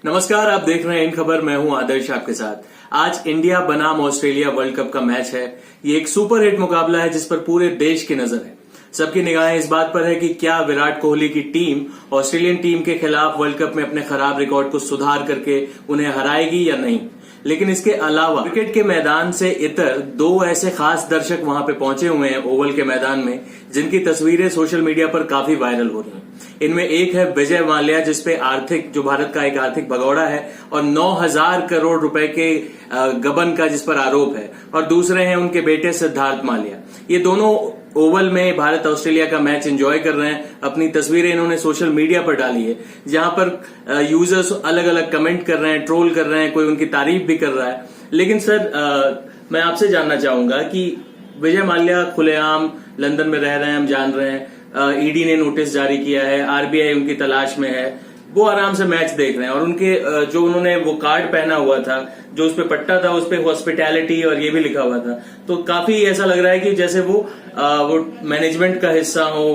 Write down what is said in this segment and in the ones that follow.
नमस्कार, आप देख रहे हैं इन खबर। मैं हूं आदर्श आपके साथ। आज इंडिया बनाम ऑस्ट्रेलिया वर्ल्ड कप का मैच है। ये एक सुपर हिट मुकाबला है जिस पर पूरे देश की नजर है। सबकी निगाहें इस बात पर है कि क्या विराट कोहली की टीम ऑस्ट्रेलियन टीम के खिलाफ वर्ल्ड कप में अपने खराब रिकॉर्ड को सुधार करके उन्हें हराएगी या नहीं। लेकिन इसके अलावा क्रिकेट के मैदान से इतर दो ऐसे खास दर्शक वहां पे पहुंचे हुए हैं ओवल के मैदान में, जिनकी तस्वीरें सोशल मीडिया पर काफी वायरल हो रही हैं। इनमें एक है विजय माल्या, जिसपे जो भारत का एक आर्थिक भगौड़ा है और 9,000 करोड़ रुपए के गबन का जिस पर आरोप है, और दूसरे हैं उनके बेटे सिद्धार्थ माल्या। ये दोनों ओवल में भारत ऑस्ट्रेलिया का मैच एंजॉय कर रहे हैं। अपनी तस्वीरें इन्होंने सोशल मीडिया पर डाली है, जहां पर यूजर्स अलग अलग कमेंट कर रहे हैं, ट्रोल कर रहे हैं, कोई उनकी तारीफ भी कर रहा है। लेकिन सर, मैं आपसे जानना चाहूंगा कि विजय माल्या खुलेआम लंदन में रह रहे हैं, हम जान रहे हैं। ईडी ने नोटिस जारी किया है, आरबीआई उनकी तलाश में है। वो आराम से मैच देख रहे हैं और उनके जो उन्होंने वो कार्ड पहना हुआ था, जो उसपे पट्टा था, उसपे हॉस्पिटैलिटी और ये भी लिखा हुआ था, तो काफी ऐसा लग रहा है कि जैसे वो मैनेजमेंट का हिस्सा हो,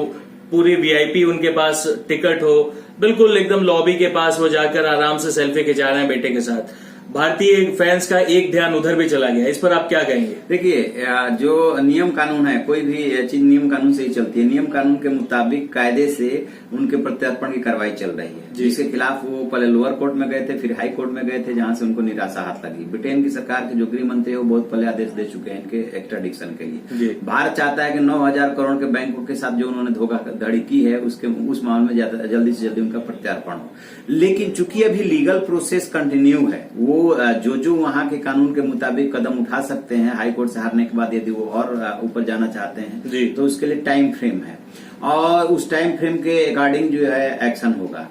पूरी वीआईपी उनके पास टिकट हो, बिल्कुल एकदम लॉबी के पास वो जाकर आराम से सेल्फी खिंचा रहे हैं बेटे के साथ। भारतीय फैंस का एक ध्यान उधर भी चला गया। इस पर आप क्या कहेंगे? देखिए, जो नियम कानून है, कोई भी चीज नियम कानून से ही चलती है। नियम कानून के मुताबिक कायदे से उनके प्रत्यर्पण की कार्रवाई चल रही है, जिसके खिलाफ वो पहले लोअर कोर्ट में गए थे, फिर हाई कोर्ट में गए थे, जहां से उनको निराशा हाथ लगी। ब्रिटेन की सरकार के जो गृह मंत्री है वो बहुत पहले आदेश दे चुके हैं इनके एक्स्ट्राडिक्शन के लिए। भारत चाहता है कि 9,000 करोड़ के बैंकों के साथ जो उन्होंने धोखाधड़ी की है उस मामले में जल्दी से जल्दी उनका प्रत्यार्पण हो। लेकिन चूंकि अभी लीगल प्रोसेस कंटिन्यू है, वो जो वहां के कानून के मुताबिक कदम उठा सकते हैं हाई कोर्ट से हारने के बाद, यदि वो और ऊपर जाना चाहते हैं तो उसके लिए टाइम फ्रेम है और उस टाइम फ्रेम के अकॉर्डिंग जो है एक्शन होगा।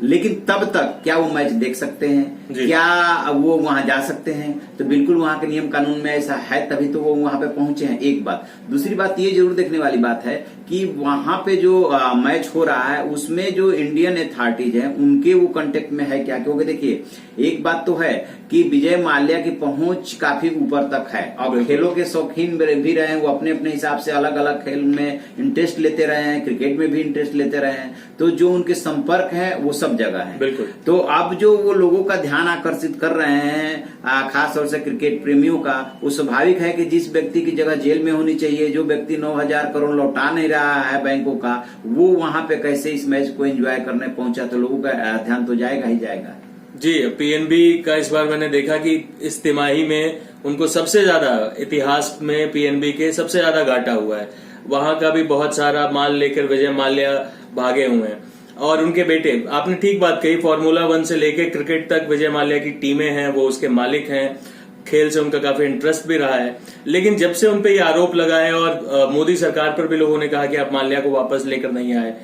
लेकिन तब तक क्या वो मैच देख सकते हैं, क्या वो वहां जा सकते हैं? तो बिल्कुल वहां के नियम कानून में ऐसा है, तभी तो वो वहां पे पहुंचे हैं। एक बात। दूसरी बात ये जरूर देखने वाली बात है कि वहां पे जो मैच हो रहा है उसमें जो इंडियन अथॉरिटीज हैं उनके वो कांटेक्ट में है क्या? क्योंकि देखिए, एक बात तो है कि विजय माल्या की पहुंच काफी ऊपर तक है और खेलों के शौकीन भी रहे हैं। वो अपने अपने हिसाब से अलग अलग खेल में इंटरेस्ट लेते रहे हैं, क्रिकेट में भी इंटरेस्ट लेते रहे हैं, तो जो उनके संपर्क है वो सब जगह है। बिल्कुल। तो अब जो वो लोगों का ध्यान आकर्षित कर रहे हैं, खास तौर से क्रिकेट प्रेमियों का, वो स्वाभाविक है कि जिस व्यक्ति की जगह जेल में होनी चाहिए, जो व्यक्ति 9,000 करोड़ लौटा नहीं रहा है बैंकों का, वो वहां पे कैसे इस मैच को एंजॉय करने पहुंचा, तो लोगों का ध्यान तो जाएगा ही जाएगा। जी, पीएनबी का इस बार मैंने देखा कि इस तिमाही में उनको सबसे ज्यादा, इतिहास में पीएनबी के सबसे ज्यादा घाटा हुआ है। वहां का भी बहुत सारा माल लेकर विजय माल्या भागे हुए हैं और उनके बेटे, आपने ठीक बात कही, फार्मूला 1 से लेकर क्रिकेट तक विजय माल्या की टीमें हैं, वो उसके मालिक हैं। खेल से उनका काफी इंटरेस्ट भी रहा है। लेकिन जब से उनपे ये आरोप लगा है और मोदी सरकार पर भी लोगों ने कहा कि आप माल्या को वापस लेकर नहीं आए,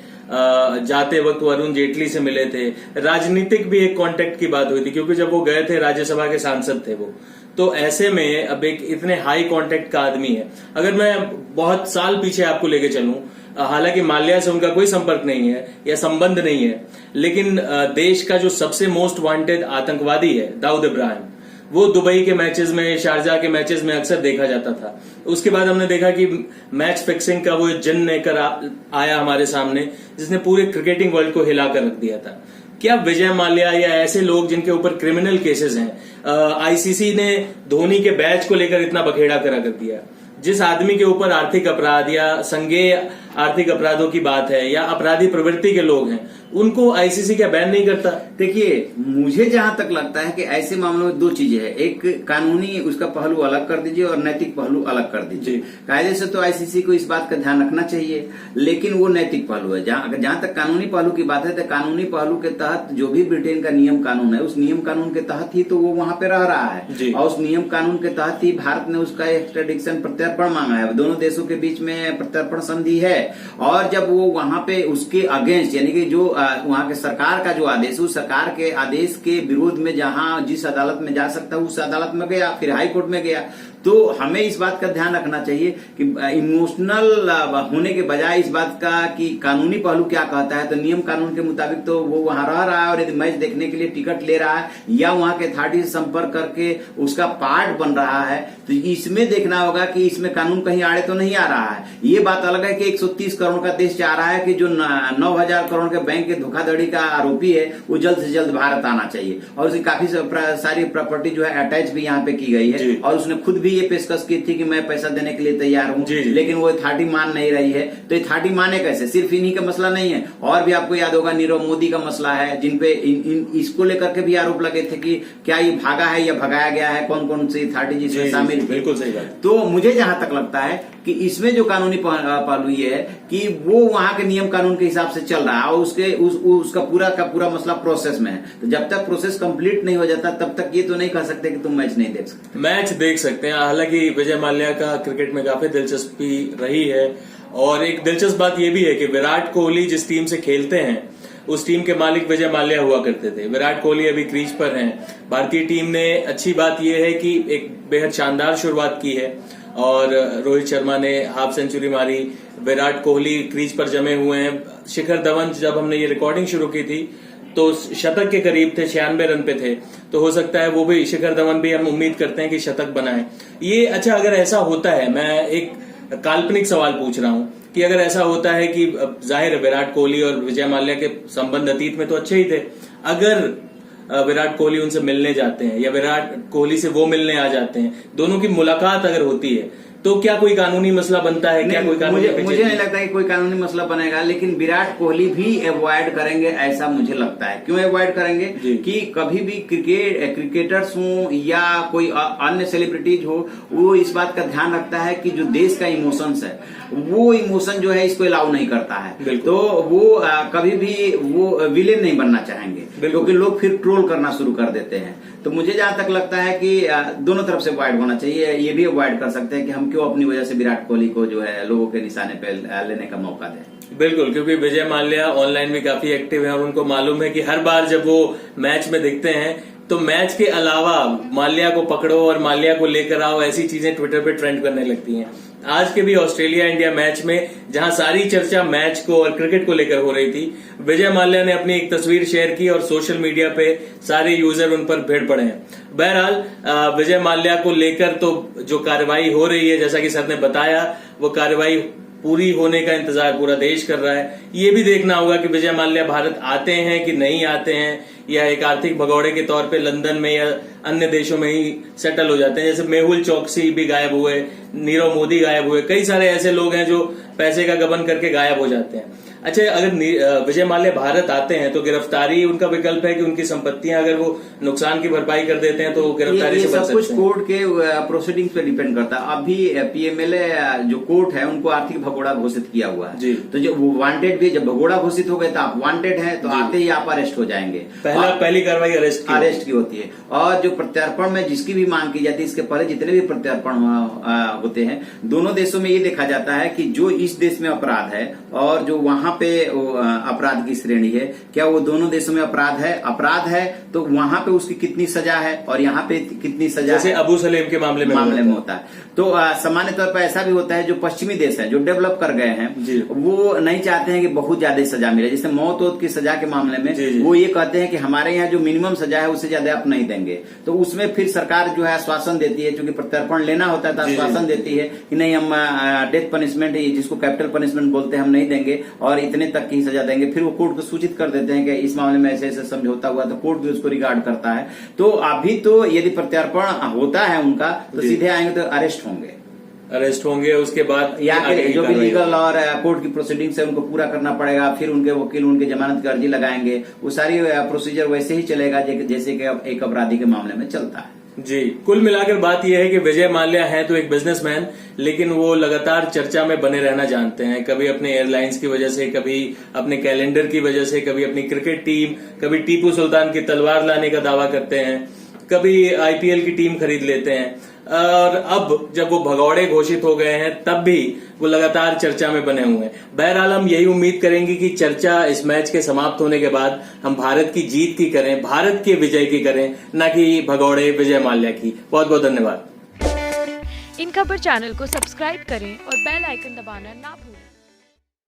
जाते वक्त वो अरुण जेटली से मिले थे, राजनीतिक भी एक कांटेक्ट की बात हुई थी, क्योंकि जब वो गए थे राज्यसभा के सांसद थे वो। तो ऐसे में अब एक इतने हाई कांटेक्ट का आदमी है। अगर मैं बहुत साल पीछे आपको लेके चलूं, हालांकि माल्या से उनका कोई संपर्क नहीं है या संबंध नहीं है, लेकिन देश का जो सबसे मोस्ट वांटेड आतंकवादी है दाऊद इब्राहिम, वो दुबई के मैचेस में, शारजाह के मैचेस में अक्सर देखा जाता था। उसके बाद हमने देखा कि मैच फिक्सिंग का वो जिन लेकर आया हमारे सामने, जिसने पूरे क्रिकेटिंग वर्ल्ड को हिलाकर रख दिया था। क्या विजय माल्या या ऐसे लोग जिनके ऊपर क्रिमिनल केसेस हैं, आईसीसी ने धोनी के बैच को लेकर इतना बखेड़ा करा कर दिया, जिस आदमी के ऊपर आर्थिक अपराध या संज्ञेय आर्थिक अपराधों की बात है या अपराधी प्रवृत्ति के लोग हैं, उनको आईसीसी क्या बैन नहीं करता? देखिए, मुझे जहां तक लगता है कि ऐसे मामलों में दो चीजें हैं। एक, कानूनी उसका पहलू अलग कर दीजिए और नैतिक पहलू अलग कर दीजिए। कायदे से तो आईसीसी को इस बात का ध्यान रखना चाहिए, लेकिन वो नैतिक पहलू है। जहां तक कानूनी पहलू की बात है, तो कानूनी पहलू के तहत जो भी ब्रिटेन का नियम कानून है, उस नियम कानून के तहत ही तो वो वहां पे रह रहा है और उस नियम कानून के तहत ही भारत ने उसका एक्स्ट्राडिक्शन प्रत्यार्पण मांगा है। दोनों देशों के बीच में प्रत्यार्पण संधि है और जब वो वहां पे उसके अगेंस्ट, यानी कि जो वहां के सरकार का जो आदेश, उस सरकार के आदेश के विरोध में जिस अदालत में जा सकता है उस अदालत में गया, फिर हाई कोर्ट में गया, तो हमें इस बात का ध्यान रखना चाहिए कि इमोशनल होने के बजाय इस बात का कि कानूनी पहलू क्या कहता है। तो नियम कानून के मुताबिक तो वो वहां रह रहा है और यदि मैच देखने के लिए टिकट ले रहा है या वहां के अथॉरिटी से संपर्क करके उसका पार्ट बन रहा है, तो इसमें देखना होगा कि इसमें कानून कहीं आड़े तो नहीं आ रहा है। ये बात अलग है कि 130 करोड़ का देश चाह रहा है कि जो 9,000 करोड़ के बैंक के धोखाधड़ी का आरोपी है वो जल्द से जल्द भारत आना चाहिए, और उसकी काफी सारी प्रॉपर्टी जो है अटैच भी यहाँ पे की गई है, और उसने खुद भी ये पेशकश की थी कि मैं पैसा देने के लिए तैयार हूँ, लेकिन वो अथॉरिटी मान नहीं रही है। तो अथॉरिटी माने कैसे? सिर्फ इन्हीं का मसला नहीं है, और भी आपको याद होगा नीरव मोदी का मसला है, जिनपे इसको लेकर के भी आरोप लगे थे कि क्या ये भागा है या भगाया गया है, कौन कौन सी अथॉरिटी जिसमें शामिल। बिल्कुल सही बात। तो मुझे जहां तक लगता है कि इसमें जो कानूनी पहलू ये है कि वो वहां के नियम कानून के हिसाब से चल रहा है, और उसका पूरा का पूरा मसला प्रोसेस में है। तो जब तक प्रोसेस कंप्लीट नहीं हो जाता तब तक ये तो नहीं कह सकते कि तुम मैच नहीं देख सकते। मैच देख सकते हैं। हालांकि विजय माल्या का क्रिकेट में काफी दिलचस्पी रही है, और एक दिलचस्प बात यह भी है कि विराट कोहली जिस टीम से खेलते हैं उस टीम के मालिक विजय माल्या हुआ करते थे। विराट कोहली अभी क्रीज पर हैं। भारतीय टीम ने अच्छी बात यह है कि एक बेहद शानदार शुरुआत की है, और रोहित शर्मा ने हाफ सेंचुरी मारी, विराट कोहली क्रीज पर जमे हुए हैं। शिखर धवन, जब हमने ये रिकॉर्डिंग शुरू की थी तो शतक के करीब थे, 96 रन पे थे। तो हो सकता है वो भी, शिखर धवन भी हम उम्मीद करते हैं कि शतक बनाए। ये अच्छा, अगर ऐसा होता है, मैं एक काल्पनिक सवाल पूछ रहा हूं कि अगर ऐसा होता है कि जाहिर है विराट कोहली और विजय माल्या के संबंध अतीत में तो अच्छे ही थे, अगर विराट कोहली उनसे मिलने जाते हैं या विराट कोहली से वो मिलने आ जाते हैं, दोनों की मुलाकात अगर होती है, तो क्या कोई कानूनी मसला बनता है? क्या कोई कानूनी? मुझे नहीं लगता कि कोई कानूनी मसला बनेगा, लेकिन विराट कोहली भी अवॉइड करेंगे ऐसा मुझे लगता है। क्यों अवॉइड करेंगे? कि कभी भी क्रिकेटर्स हो या कोई अन्य सेलिब्रिटीज हो, वो इस बात का ध्यान रखता है कि जो देश का इमोशंस है वो इमोशन जो है इसको अलाउ नहीं करता है। तो वो कभी भी वो विलेन नहीं बनना चाहेंगे, क्योंकि लोग फिर ट्रोल करना शुरू कर देते हैं। तो मुझे जहां तक लगता है कि दोनों तरफ से अवॉइड होना चाहिए। ये भी अवॉइड कर सकते हैं कि हम क्यों अपनी वजह से विराट कोहली को जो है लोगों के निशाने पे लेने का मौका दें। बिल्कुल, क्योंकि विजय माल्या ऑनलाइन भी काफी एक्टिव है, और उनको मालूम है कि हर बार जब वो मैच में दिखते हैं तो मैच के अलावा माल्या को पकड़ो और माल्या को लेकर आओ, ऐसी चीजें ट्विटर पे ट्रेंड करने लगती हैं। आज के भी ऑस्ट्रेलिया इंडिया मैच में जहां सारी चर्चा मैच को और क्रिकेट को लेकर हो रही थी, विजय माल्या ने अपनी एक तस्वीर शेयर की और सोशल मीडिया पे सारे यूजर उन पर भीड़ पड़े हैं। बहरहाल विजय माल्या को लेकर तो जो कार्रवाई हो रही है, जैसा कि सर ने बताया, वो कार्रवाई पूरी होने का इंतजार पूरा देश कर रहा है। ये भी देखना होगा कि विजय माल्या भारत आते हैं कि नहीं आते हैं, या एक आर्थिक भगौड़े के तौर पे लंदन में या अन्य देशों में ही सेटल हो जाते हैं। जैसे मेहुल चौकसी भी गायब हुए, नीरव मोदी गायब हुए, कई सारे ऐसे लोग हैं जो पैसे का गबन करके गायब हो जाते हैं। अच्छा, अगर विजय माल्या भारत आते हैं तो गिरफ्तारी उनका विकल्प है कि उनकी संपत्तियां अगर वो नुकसान की भरपाई कर देते हैं तो गिरफ्तारी से बच सकते हैं। सब कुछ कोर्ट के प्रोसीडिंग्स पे डिपेंड करता है। अभी पीएमएलए जो कोर्ट है उनको आर्थिक भगोड़ा घोषित किया हुआ है, तो जो वांटेड भी, जब भगोड़ा घोषित हो गए तो आप वांटेड है, तो आते ही आप अरेस्ट हो जाएंगे। पहली कार्रवाई अरेस्ट की होती है। और जो प्रत्यार्पण में जिसकी भी मांग की जाती है, इसके पहले जितने भी प्रत्यार्पण होते हैं, दोनों देशों में ये देखा जाता है कि जो इस देश में अपराध है और जो वहां पे अपराध की श्रेणी है, क्या वो दोनों देशों में अपराध है तो वहां पे उसकी कितनी सजा है और यहाँ पे कितनी सजा, जैसे अबू सलेम के मामले में होता है। तो सामान्य तौर पर ऐसा भी होता है, जो पश्चिमी देश है, जो डेवलप कर गए हैं, वो नहीं चाहते हैं कि बहुत ज्यादा सजा मिले। जैसे मौत की सजा के मामले में वो ये कहते हैं कि हमारे यहाँ जो मिनिमम सजा है उससे ज्यादा आप नहीं देंगे। तो उसमें फिर सरकार जो है आश्वासन देती है, क्योंकि प्रत्यार्पण लेना होता है तो आश्वासन देती है कि नहीं, हम डेथ पनिशमेंट, जिसको कैपिटल पनिशमेंट बोलते हैं, हम नहीं देंगे और इतने तक की सजा देंगे। फिर वो कोर्ट को सूचित कर देते हैं कि इस मामले में ऐसे ऐसे समझौता हुआ, तो कोर्ट भी उसको रिगार्ड करता है। तो अभी तो यदि प्रत्यार्पण होता है उनका, तो सीधे आएंगे तो अरेस्ट होंगे, उसके बाद या जो भी लीगल और कोर्ट की प्रोसीडिंग्स है उनको पूरा करना पड़ेगा। फिर उनके वकील उनके जमानत की अर्जी लगाएंगे। वो सारी प्रोसीजर वैसे ही चलेगा जैसे कि एक अपराधी के मामले में चलता है। जी, कुल मिलाकर बात यह है कि विजय माल्या है तो एक बिजनेसमैन, लेकिन वो लगातार चर्चा में बने रहना जानते हैं। कभी अपने एयरलाइंस की वजह से, कभी अपने कैलेंडर की वजह से, कभी अपनी क्रिकेट टीम, कभी टीपू सुल्तान की तलवार लाने का दावा करते हैं, कभी आईपीएल की टीम खरीद लेते हैं। और अब जब वो भगौड़े घोषित हो गए हैं तब भी वो लगातार चर्चा में बने हुए हैं। बहरहाल हम यही उम्मीद करेंगे कि चर्चा इस मैच के समाप्त होने के बाद हम भारत की जीत की करें, भारत के विजय की करें, न कि भगौड़े विजय माल्या की। बहुत बहुत धन्यवाद। इन खबर चैनल को सब्सक्राइब करें और बेल आइकन दबाना ना भूलें।